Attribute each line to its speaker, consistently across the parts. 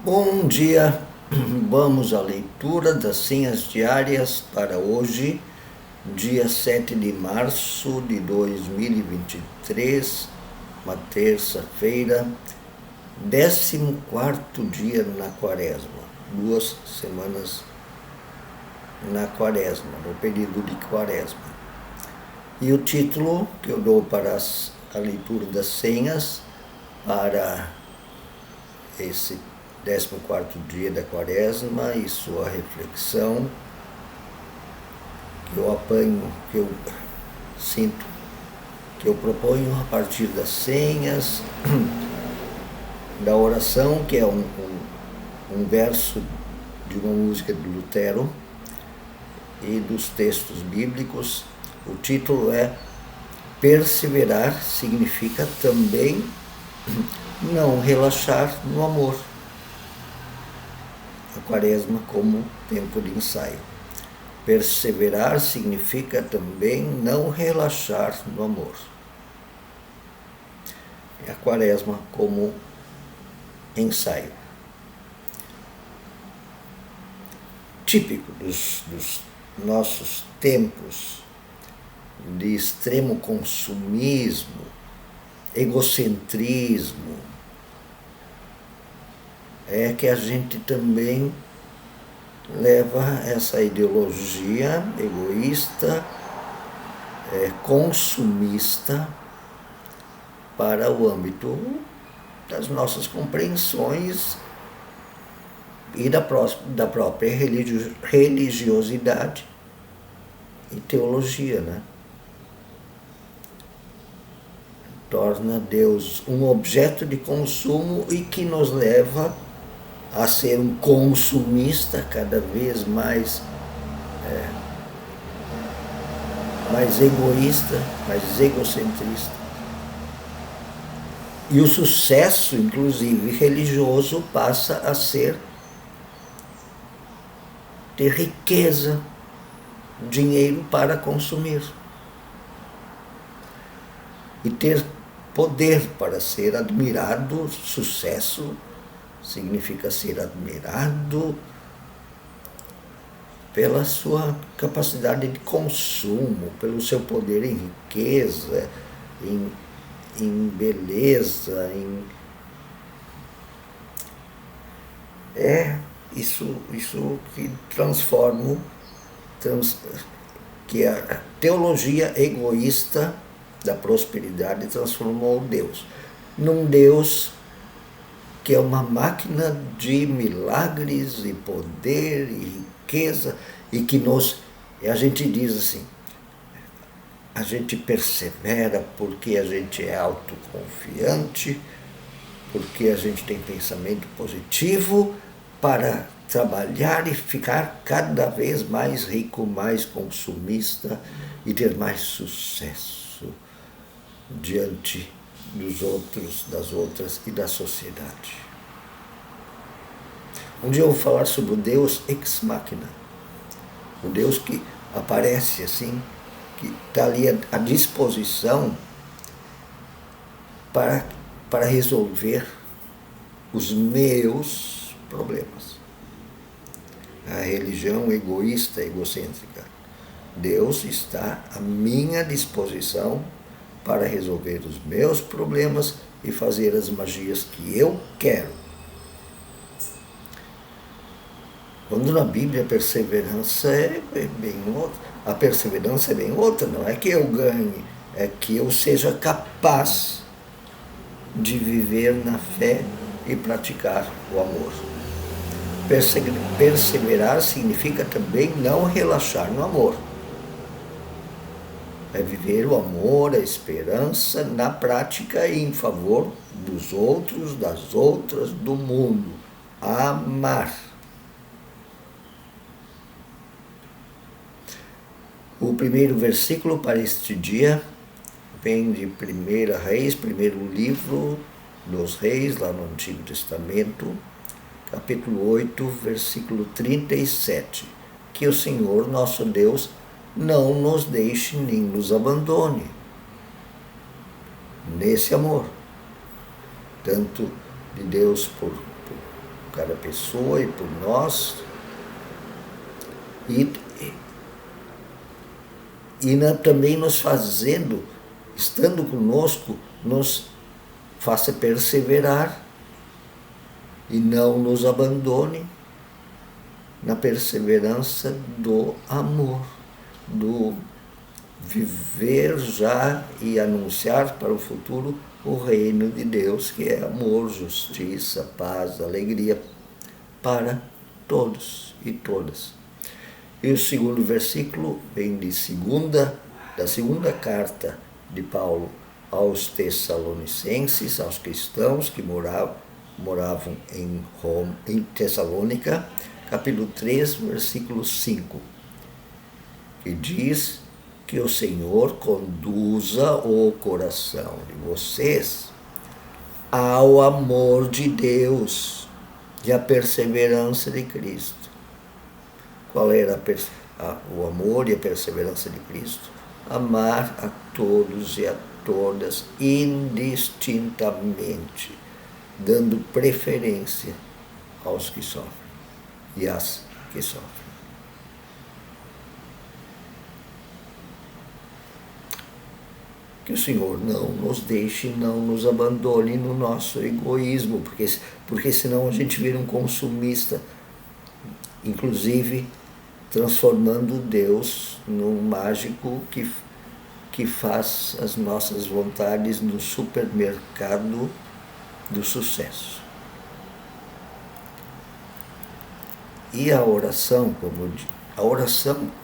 Speaker 1: Bom dia, vamos à leitura das senhas diárias para hoje, dia 7 de março de 2023, uma terça-feira, 14º dia na quaresma, 2 semanas na quaresma, no período de quaresma. E o título que eu dou para a leitura das senhas para esse 14º dia da quaresma e sua reflexão, que eu apanho, que eu sinto, que eu proponho a partir das senhas, da oração, que é um verso de uma música de Lutero, e dos textos bíblicos. O título é Perseverar significa também não relaxar no amor. A quaresma como tempo de ensaio. Perseverar significa também não relaxar no amor. A quaresma como ensaio. Típico dos nossos tempos de extremo consumismo, egocentrismo, é que a gente também leva essa ideologia egoísta, consumista, para o âmbito das nossas compreensões e da própria religiosidade e teologia, né? Torna Deus um objeto de consumo e que nos leva a ser um consumista cada vez mais egoísta, mais egocentrista. E o sucesso, inclusive religioso, passa a ser ter riqueza, dinheiro para consumir. E ter poder para ser admirado. Sucesso significa ser admirado pela sua capacidade de consumo, pelo seu poder em riqueza, em beleza, isso que que a teologia egoísta da prosperidade transformou Deus num Deus que é uma máquina de milagres e poder e riqueza, e que a gente diz assim, a gente persevera porque a gente é autoconfiante, porque a gente tem pensamento positivo para trabalhar e ficar cada vez mais rico, mais consumista e ter mais sucesso diante dos outros, das outras e da sociedade. Um dia eu vou falar sobre o Deus ex machina, o Deus que aparece assim, que está ali à disposição para resolver os meus problemas. A religião egoísta, egocêntrica. Deus está à minha disposição para resolver os meus problemas e fazer as magias que eu quero. Quando na Bíblia a perseverança é bem outra. A perseverança é bem outra, não é que eu ganhe, é que eu seja capaz de viver na fé e praticar o amor. Perseverar significa também não relaxar no amor. É viver o amor, a esperança na prática e em favor dos outros, das outras, do mundo. Amar. O primeiro versículo para este dia vem de 1 Reis, primeiro livro dos Reis, lá no Antigo Testamento, capítulo 8, versículo 37. Que o Senhor, nosso Deus, não nos deixe nem nos abandone nesse amor, tanto de Deus cada pessoa e por nós. E também nos fazendo, estando conosco, nos faça perseverar e não nos abandone na perseverança do amor, do viver já e anunciar para o futuro o reino de Deus, que é amor, justiça, paz, alegria para todos e todas. E o segundo versículo vem da segunda carta de Paulo aos Tessalonicenses, aos cristãos que moravam em Tessalônica, capítulo 3, versículo 5, que diz que o Senhor conduza o coração de vocês ao amor de Deus e à perseverança de Cristo. Qual era o amor e a perseverança de Cristo? Amar a todos e a todas indistintamente, dando preferência aos que sofrem e às que sofrem. Que o Senhor não nos deixe, não nos abandone no nosso egoísmo, porque senão a gente vira um consumista, inclusive transformando Deus num mágico que faz as nossas vontades no supermercado do sucesso. E a oração,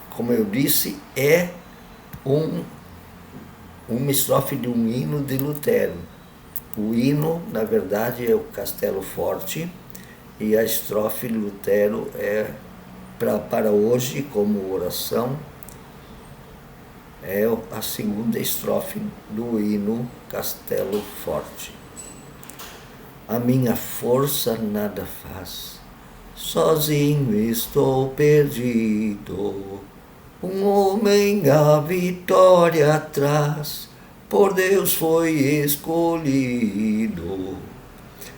Speaker 1: como eu disse, é uma estrofe de um hino de Lutero. O hino, na verdade, é o Castelo Forte, e a estrofe de Lutero é para hoje, como oração, é a segunda estrofe do hino Castelo Forte. A minha força nada faz, sozinho estou perdido. Um homem a vitória traz, por Deus foi escolhido.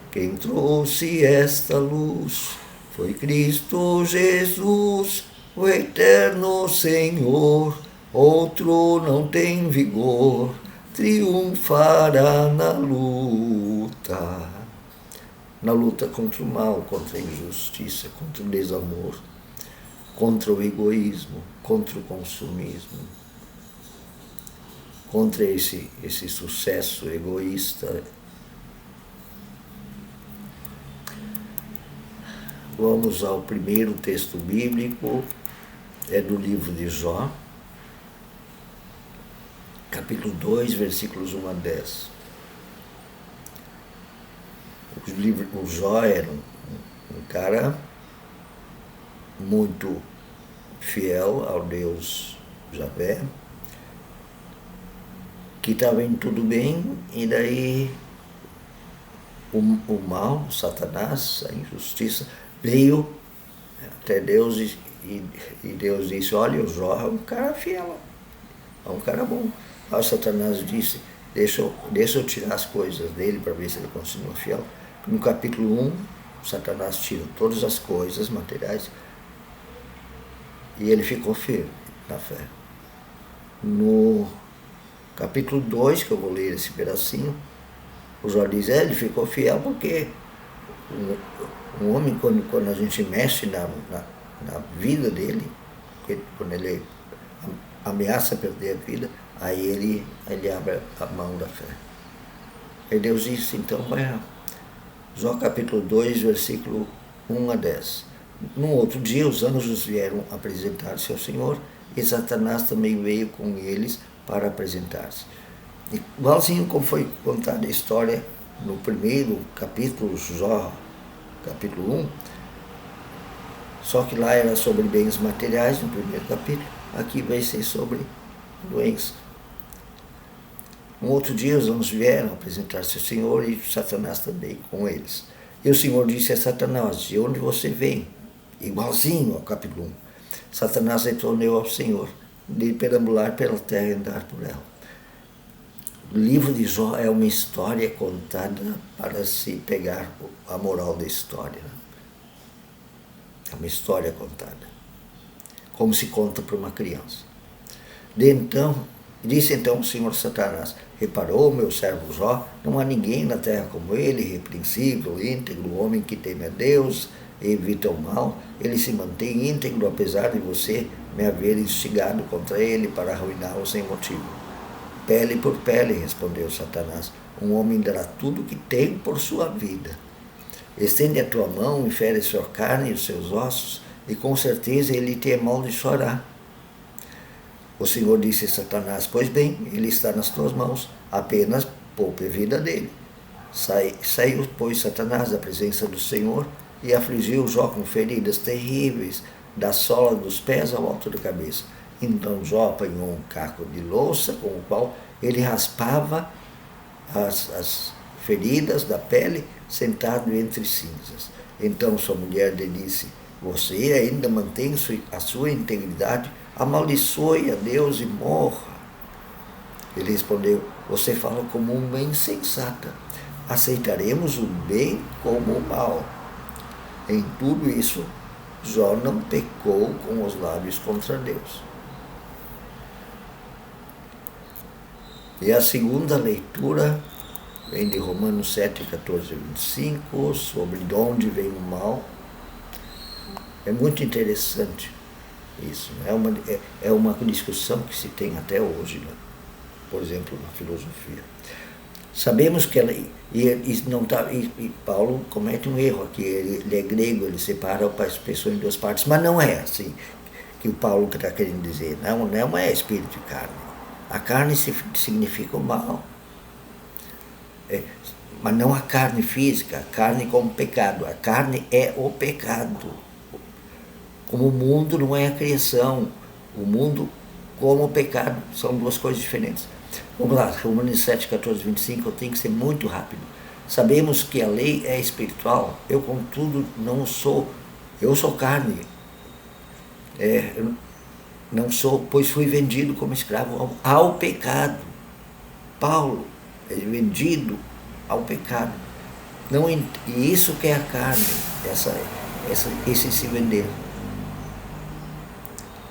Speaker 1: Quem trouxe esta luz foi Cristo Jesus, o eterno Senhor. Outro não tem vigor, triunfará na luta contra o mal, contra a injustiça, contra o desamor, contra o egoísmo, contra o consumismo, contra esse sucesso egoísta. Vamos ao primeiro texto bíblico, é do livro de Jó, capítulo 2, versículos 1 a 10. O Jó era um cara muito fiel ao Deus Javé, que estava indo tudo bem, e daí o mal, Satanás, a injustiça, veio até Deus e Deus disse: olha, o Jó é um cara fiel, é um cara bom. Aí Satanás disse: deixa eu tirar as coisas dele para ver se ele continua fiel. No capítulo 1, Satanás tira todas as coisas materiais e ele ficou firme na fé. No capítulo 2, que eu vou ler esse pedacinho, o Jó diz: ele ficou fiel porque um homem, quando a gente mexe na vida dele, quando ele ameaça perder a vida, aí ele abre a mão da fé. Aí Deus disse: então vai lá. Jó capítulo 2, versículo 1 a 10. Num outro dia, os anjos vieram apresentar-se ao Senhor, e Satanás também veio com eles para apresentar-se. Igualzinho como foi contada a história no primeiro capítulo, Jó capítulo 1, só que lá era sobre bens materiais, no primeiro capítulo, aqui vai ser sobre doença. Um outro dia os anjos vieram apresentar-se ao Senhor e Satanás também com eles. E o Senhor disse a Satanás: de onde você vem? Igualzinho ao capítulo 1. Satanás respondeu ao Senhor: de perambular pela terra e andar por ela. O livro de Jó é uma história contada para se pegar a moral da história. É uma história contada, como se conta para uma criança. Disse então o Senhor Satanás: reparou, meu servo Jó, não há ninguém na terra como ele, irrepreensível, íntegro, homem que teme a Deus e evita o mal. Ele se mantém íntegro, apesar de você me haver instigado contra ele para arruiná-lo sem motivo. Pele por pele, respondeu Satanás, um homem dará tudo o que tem por sua vida. Estende a tua mão e fere sua carne e os seus ossos, e com certeza ele te amaldiçoará. O Senhor disse a Satanás: pois bem, ele está nas tuas mãos, apenas poupe a vida dele. Saiu, pois, Satanás da presença do Senhor e afligiu Jó com feridas terríveis, da sola dos pés ao alto da cabeça. Então Jó apanhou um caco de louça com o qual ele raspava as feridas da pele, sentado entre cinzas. Então sua mulher lhe disse: você ainda mantém a sua integridade? Amaldiçoe a Deus e morra. Ele respondeu: você fala como uma insensata. Aceitaremos o bem como o mal. Em tudo isso, Jó não pecou com os lábios contra Deus. E a segunda leitura vem de Romanos 7, 14 e 25, sobre de onde vem o mal. É muito interessante isso. É uma discussão que se tem até hoje, né? Por exemplo, na filosofia. Sabemos que ela, e Paulo comete um erro aqui, ele é grego, ele separa as pessoas em duas partes, mas não é assim que o Paulo está querendo dizer. Não é espírito e carne. A carne significa o mal. Mas não a carne física, a carne como pecado. A carne é o pecado. Como o mundo não é a criação, o mundo como o pecado, são duas coisas diferentes. Vamos lá, Romanos 7, 14, 25, eu tenho que ser muito rápido. Sabemos que a lei é espiritual, eu contudo não sou, eu sou carne. Eu não sou, pois fui vendido como escravo ao pecado. Paulo é vendido ao pecado. E isso que é a carne, esse se vender.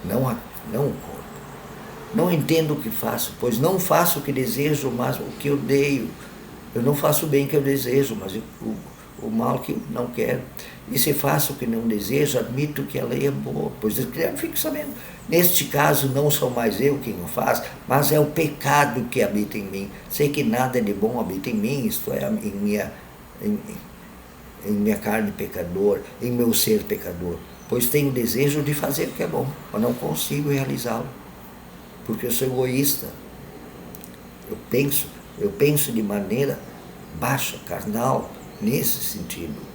Speaker 1: Não o corpo. Não entendo o que faço, pois não faço o que desejo, mas o que odeio. Eu não faço o bem que eu desejo, mas o mal que eu não quero. E se faço o que não desejo, admito que a lei é boa, pois eu fico sabendo. Neste caso, não sou mais eu quem o faz, mas é o pecado que habita em mim. Sei que nada de bom habita em mim, isto é, em minha carne pecador, em meu ser pecador. Pois tenho desejo de fazer o que é bom, mas não consigo realizá-lo, porque eu sou egoísta. Eu penso de maneira baixa, carnal, nesse sentido.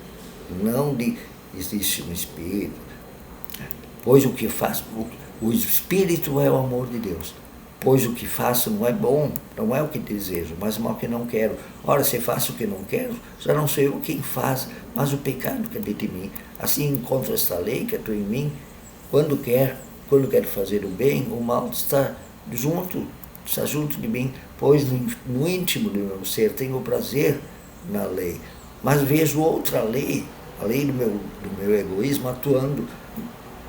Speaker 1: Não de existe um espírito. Pois o que faço, o espírito é o amor de Deus. Pois o que faço não é bom, não é o que desejo, mas o mal que não quero. Ora, se faço o que não quero, já não sou eu quem faz, mas o pecado que habita em mim. Assim encontro esta lei que atua em mim, quando quero fazer o bem, o mal está junto de mim, pois no íntimo do meu ser tenho o prazer na lei. Mas vejo outra lei, a lei do meu egoísmo, atuando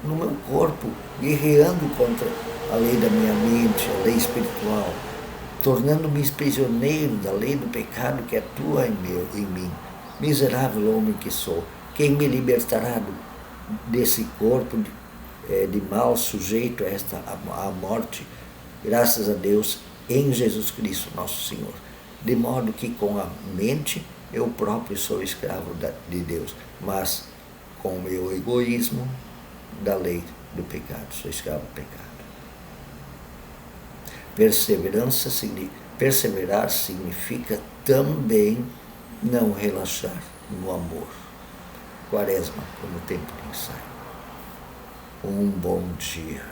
Speaker 1: no meu corpo, guerreando contra a lei da minha mente, a lei espiritual, tornando-me prisioneiro da lei do pecado que atua em mim. Miserável homem que sou, quem me libertará desse corpo de mal sujeito à morte? Graças a Deus, em Jesus Cristo, nosso Senhor. De modo que com a mente eu próprio sou escravo de Deus, mas com o meu egoísmo, da lei do pecado, sou escravo do pecado. Perseverar significa também não relaxar no amor. Quaresma, como tempo de ensaio. Um bom dia.